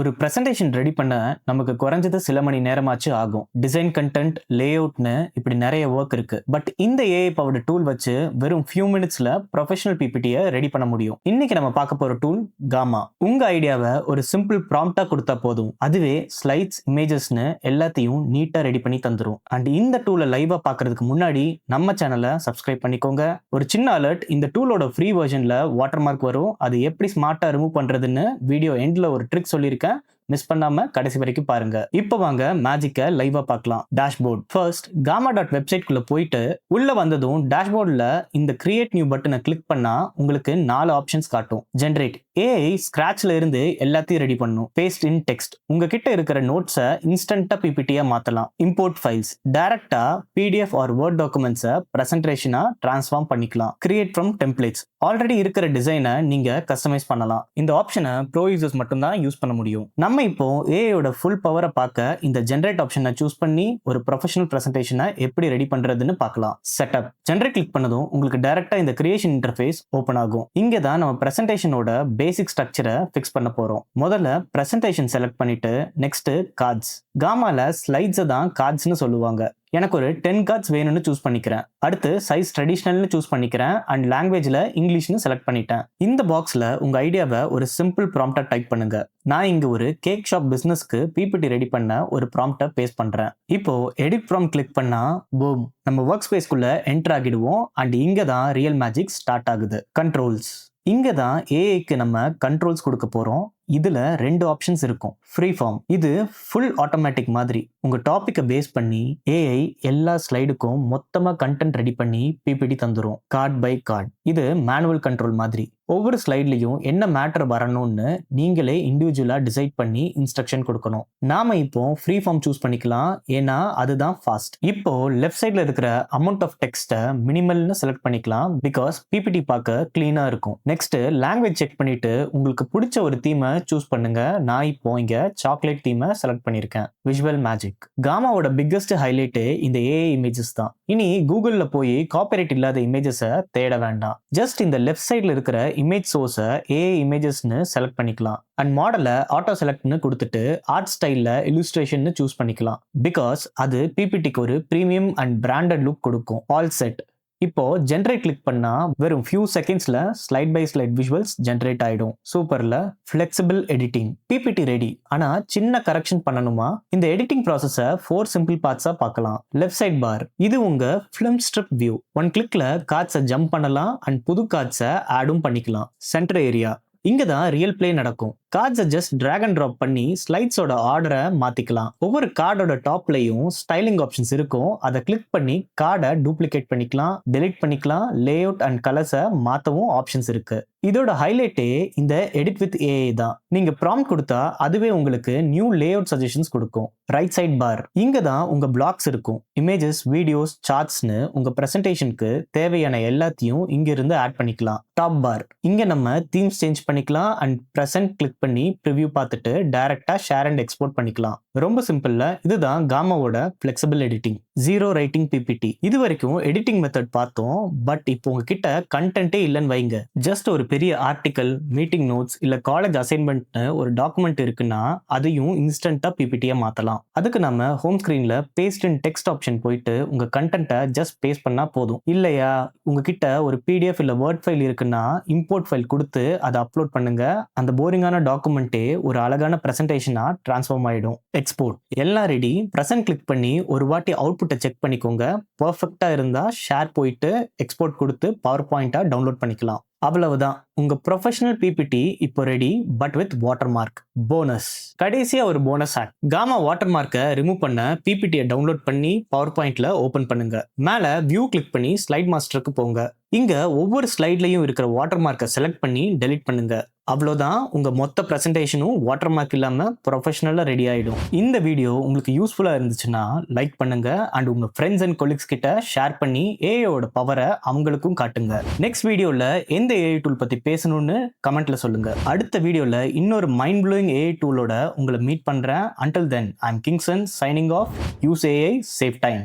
ஒரு presentation ready பண்ண நமக்கு குறைஞ்சது சில மணி நேரமாச்சு ஆகும். டிசைன், கண்டென்ட், லேஅவுட்னு இப்படி நிறைய ஒர்க் இருக்கு. பட் இந்த ஏஐ பவர்டு டூல் வச்சு வெறும் ஃபியூ மினிட்ஸ்ல ப்ரொஃபஷனல் பிபிடியை ரெடி பண்ண முடியும். இன்னைக்கு நம்ம பார்க்க போற டூல் காமா. உங்க ஐடியாவை ஒரு சிம்பிள் ப்ராம்ப்டா கொடுத்தா போதும், அதுவே ஸ்லைட்ஸ், இமேஜஸ்னு எல்லாத்தையும் நீட்டா ரெடி பண்ணி தந்துரும். அண்ட் இந்த டூலை லைவா பார்க்கறதுக்கு முன்னாடி நம்ம சேனலை சப்ஸ்கிரைப் பண்ணிக்கோங்க. ஒரு சின்ன அலர்ட், இந்த டூலோட ஃப்ரீ வெர்ஷன்ல வாட்டர் மார்க் வரும். அது எப்படி ஸ்மார்ட்டா ரிமூவ் பண்றதுன்னு வீடியோ எண்ட்ல ஒரு ட்ரிக் சொல்லியிருக்கேன். மிஸ் பண்ணாம கடைசி வரைக்கும் பாருங்க. இப்போ வாங்க மேஜிக்க லைவா பார்க்கலாம். டேஷ்போர்ட். ஃபர்ஸ்ட் gamma.website குள்ள போயிட்டு உள்ள வந்ததும் டேஷ்போர்ட்ல இந்த கிரியேட் நியூ பட்டனை கிளிக் பண்ணா உங்களுக்கு 4 ஆப்ஷன்ஸ் காட்டும். ஜெனரேட். ஏஐ ஸ்கிராச்ல இருந்து எல்லாத்தையும் ரெடி பண்ணும். Based in text. உங்ககிட்ட இருக்கிற நோட்ஸை இன்ஸ்டன்ட்டா பிபிடியா மாத்தலாம். Import files. டைரக்டா பிடிஎஃப் ஆர் வேர்ட் டாக்குமெண்ட்ஸை பிரசன்டேஷனா டிரான்ஸ்ஃபார்ம் பண்ணிக்கலாம். Create from templates. ஆல்ரெடி இருக்கிற டிசைனை நீங்க கஸ்டமைஸ் பண்ணலாம். இந்த ஆப்ஷனை ப்ரோ யூசர்ஸ் மட்டும் தான் யூஸ் பண்ண முடியும். நம்ம இப்போ ஏஐயோட ஃபுல் பவரை பார்க்க இந்த ஜெனரேட் ஆப்ஷனை சூஸ் பண்ணி ஒரு ப்ரொஃபஷனல் பிரசன்டேஷனை எப்படி ரெடி பண்றதுன்னு பார்க்கலாம். செட்டப். ஜெனரேட் கிளிக் பண்ணதும் உங்களுக்கு டைரக்டா இந்த கிரியேஷன் இன்டர்ஃபேஸ் ஓபன் ஆகும். இங்க தான் நம்ம பிரசன்டேஷனோட பேசிக் ஸ்ட்ரக்சரை ஃபிக்ஸ் பண்ண போறோம். முதல்ல பிரசன்டேஷன் செலக்ட் பண்ணிட்டு நெக்ஸ்ட் கார்ட்ஸ். காமால ஸ்லைட்ஸை தான் கார்ட்ஸ்னு சொல்லுவாங்க. எனக்கு ஒரு 10 கார்ட்ஸ் வேணும்னு சூஸ் பண்ணிக்கிறேன். அடுத்து சைஸ் ட்ரெடிஷனல்னு சூஸ் பண்ணிக்கிறேன் அண்ட் லாங்குவேஜ்ல இங்கிலீஷ்னு செலக்ட் பண்ணிட்டேன். இந்த பாக்ஸ்ல உங்க ஐடியாவை ஒரு சிம்பிள் ப்ராம்ப்டா டைப் பண்ணுங்க. நான் இங்க ஒரு கேக் ஷாப் பிசினஸ்க்கு பிபிடி ரெடி பண்ண ஒரு ப்ராம்ப்டை பேஸ்ட் பண்றேன். இப்போ எடிட் ப்ராம்ப்ட் கிளிக் பண்ணா பூம், நம்ம ஒர்க் ஸ்பேஸ்க்குள்ள என்டர் ஆகிடுவோம். அண்ட் இங்க தான் ரியல் மேஜிக் ஸ்டார்ட் ஆகுது. கண்ட்ரோல்ஸ். இங்க தான் ஏஐக்கு நம்ம கண்ட்ரோல்ஸ் கொடுக்க போறோம். இதுல 2 ஆப்ஷன்ஸ் இருக்கும். Free form. இது ஃபுல் ஆட்டோமேட்டிக் மாதிரி. உங்க டாபிக்கை பேஸ் பண்ணி ஏஐ எல்லா ஸ்லைடுக்கும் மொத்தமா கண்டென்ட் ரெடி பண்ணி பிபிடி தந்துரும். Card by card. இது மேனுவல் கண்ட்ரோல் மாதிரி. ஒவ்வொரு ஸ்லைட்லயும் என்ன மேட்டர் வரணும்னு நீங்களே இண்டிவிஜுவலா டிசைட் பண்ணி இன்ஸ்ட்ரக்ஷன் கொடுக்கணும். நாம இப்போ ஃப்ரீ ஃபார்ம் சூஸ் பண்ணிக்கலாம், ஏன்னா அதுதான் ஃபாஸ்ட். இப்போ லெஃப்ட் சைட்ல இருக்கிற அமௌண்ட் ஆஃப் டெக்ஸ்ட்டை மினிமல்னு செலக்ட் பண்ணிக்கலாம், பிகாஸ் பிபிடி பார்க்க கிளீனா இருக்கும். நெக்ஸ்ட் லாங்குவேஜ் செக் பண்ணிட்டு உங்களுக்கு பிடிச்ச ஒரு தீமை சூஸ் பண்ணுங்க. நான் இப்போ இங்க சாக்லேட் தீமை செலக்ட் பண்ணிருக்கேன். Visual magic. காமாவோட பிக்கஸ்ட் ஹைலைட்டே இந்த ஏஐ இமேஜஸ் தான். இனி கூகுள்ல போய் காப்பிரைட் இல்லாத இமேஜஸை தேட வேண்டாம். ஜஸ்ட் இந்த லெஃப்ட் சைட்ல இருக்கிற இமேஜ் சோர்ஸை ஏஐ இமேஜஸ்னு செலக்ட் பண்ணிக்கலாம். அண்ட் மாடலை ஆட்டோ செலக்ட்னு கொடுத்துட்டு ஆர்ட் ஸ்டைல்ல இல்லுஸ்ட்ரேஷன் சூஸ் பண்ணிக்கலாம், பிகாஸ் அது பிபிடிக்கு ஒரு பிரீமியம் அண்ட் பிராண்டட் லுக் கொடுக்கும். All set. இப்போ ஜெனரேட் கிளிக் பண்ணா வெறும் ஃபியூ செகண்ட்ஸ்ல slide by slide visuals generate ஆயிடும். சூப்பர்ல. Flexible editing. பிபிடி ரெடி, ஆனா சின்ன கரெக்ஷன் பண்ணணுமா? இந்த எடிட்டிங் ப்ராசஸை 4 சிம்பிள் பார்ட்ஸா பார்க்கலாம். லெஃப்ட் சைட் பார். இது உங்க ஃபிலிம் ஸ்ட்ரிப் வியூ. 1 கிளிக்ல கார்ட்ஸை ஜம்ப் பண்ணலாம் அண்ட் புது கார்ட்ஸை ஆடும் பண்ணிக்கலாம். Centre area. இங்க தான் ரியல் பிளே நடக்கும். கார்ட்ஸை ஜஸ்ட் டிராக் அண்ட் டிராப் பண்ணி ஸ்லைட்ஸோட ஆர்டரை மாத்திக்கலாம். ஒவ்வொரு கார்டோட டாப்லயும் ஸ்டைலிங் ஆப்ஷன்ஸ் இருக்கும். அதை கிளிக் பண்ணி கார்டை டூப்ளிகேட் பண்ணிக்கலாம், டெலிட் பண்ணிக்கலாம். லேஅவுட் அண்ட் கலர்ஸை மாத்தவும் ஆப்ஷன்ஸ் இருக்கு. இதோட ஹைலைட்டே இந்த எடிட் வித் ஏஐ தான். நீங்க ப்ராம்ப்ட் கொடுத்தா அதுவே உங்களுக்கு நியூ லேஅவுட் சஜஷன்ஸ் கொடுக்கும். ரைட் சைட் பார். இங்க தான் உங்க பிளாக்ஸ் இருக்கும். இமேஜஸ், வீடியோஸ், சார்ட்ஸ்னு உங்க பிரசன்டேஷனுக்கு தேவையான எல்லாத்தையும் இங்க இருந்து ஆட் பண்ணிக்கலாம். Top bar. இங்க நம்ம தீம்ஸ் சேஞ்ச் பண்ணிக்கலாம் அண்ட் பிரசன்ட் கிளிக் பண்ணி ப்ரிவ்யூ பார்த்துட்டு டைரக்டா ஷேர் அண்ட் எக்ஸ்போர்ட் பண்ணிக்கலாம். ரொம்ப சிம்பிள்ல. இதுதான் காமாவோட flexible editing. Zero writing PPT. இது வரைக்கும் எடிட்டிங் மெத்தட் பார்த்தோம், பட் இப்போ உங்ககிட்ட கண்டென்ட்டே இல்லைன்னு வைங்க. ஜஸ்ட் ஒரு பெரிய ஆர்டிகல், மீட்டிங் நோட்ஸ் இல்ல காலேஜ் அசைன்மெண்ட்னு ஒரு டாக்குமெண்ட் இருக்குன்னா அதையும் இன்ஸ்டன்ட்டா பிபிடியா மாத்தலாம். அதுக்கு நம்ம ஹோம் ஸ்கிரீன்ல பேஸ்ட் இன் டெக்ஸ்ட் ஆப்ஷன் போயிட்டு உங்க கண்டென்ட்டை ஜஸ்ட் பேஸ்ட் பண்ணா போதும். இல்லையா உங்ககிட்ட ஒரு பிடிஎஃப் இல்ல வேர்ட் ஃபைல் இருக்குன்னா இம்போர்ட் ஃபைல் கொடுத்து அதை அப்லோட் பண்ணுங்க. அந்த போரிங்கான டாக்குமெண்ட்டே ஒரு அழகான பிரசன்டேஷனா டிரான்ஸ்ஃபார்ம் ஆயிடும். எக்ஸ்போர்ட். எல்லாம் ரெடி. பிரசன்ட் கிளிக் பண்ணி ஒரு வாட்டி அவுட்புட்டை செக் பண்ணிக்கோங்க. பர்ஃபெக்டா இருந்தா ஷேர் போயிட்டு எக்ஸ்போர்ட் கொடுத்து பவர் பாயிண்டா டவுன்லோட் பண்ணிக்கலாம். அவ்வளவுதான். உங்க ப்ரொஃபஷனல் பிபிடி இப்போ ready, but with water mark. Bonus. கடைசியா ஒரு போனஸ் ஆட். காமா வாட்டர் மார்க்கை ரிமூவ் பண்ண பிபிடியை டவுன்லோட் பண்ணி பவர் பாயிண்ட்ல ஓபன் பண்ணுங்க. மேல வியூ கிளிக் பண்ணி ஸ்லைட் மாஸ்டருக்கு போங்க. இங்க ஒவ்வொரு ஸ்லைட்லயும் இருக்கிற வாட்டர் மார்க்கை செலக்ட் பண்ணி டெலிட் பண்ணுங்க. அவ்வளோதான். உங்க மொத்த பிரசன்டேஷனும் வாட்டர் மார்க் இல்லாம ப்ரொஃபஷனலா ரெடி ஆயிடும். இந்த வீடியோ உங்களுக்கு யூஸ்ஃபுல்லா இருந்துச்சுன்னா லைக் பண்ணுங்க அண்ட் உங்க ஃப்ரெண்ட்ஸ் அண்ட் கொலீக்ஸ் கிட்ட ஷேர் பண்ணி ஏஐயோட பவரை அவங்களுக்கும் காட்டுங்க. நெக்ஸ்ட் வீடியோல எந்த ஏஐ டூல் பத்தி பேசணும்னு கமெண்ட்ல சொல்லுங்க. அடுத்த வீடியோல இன்னொரு மைண்ட் ப்ளோயிங் ஏஐ டூலோட உங்களை மீட் பண்றேன். Until then, I'm Kingston signing off. Use AI, save time.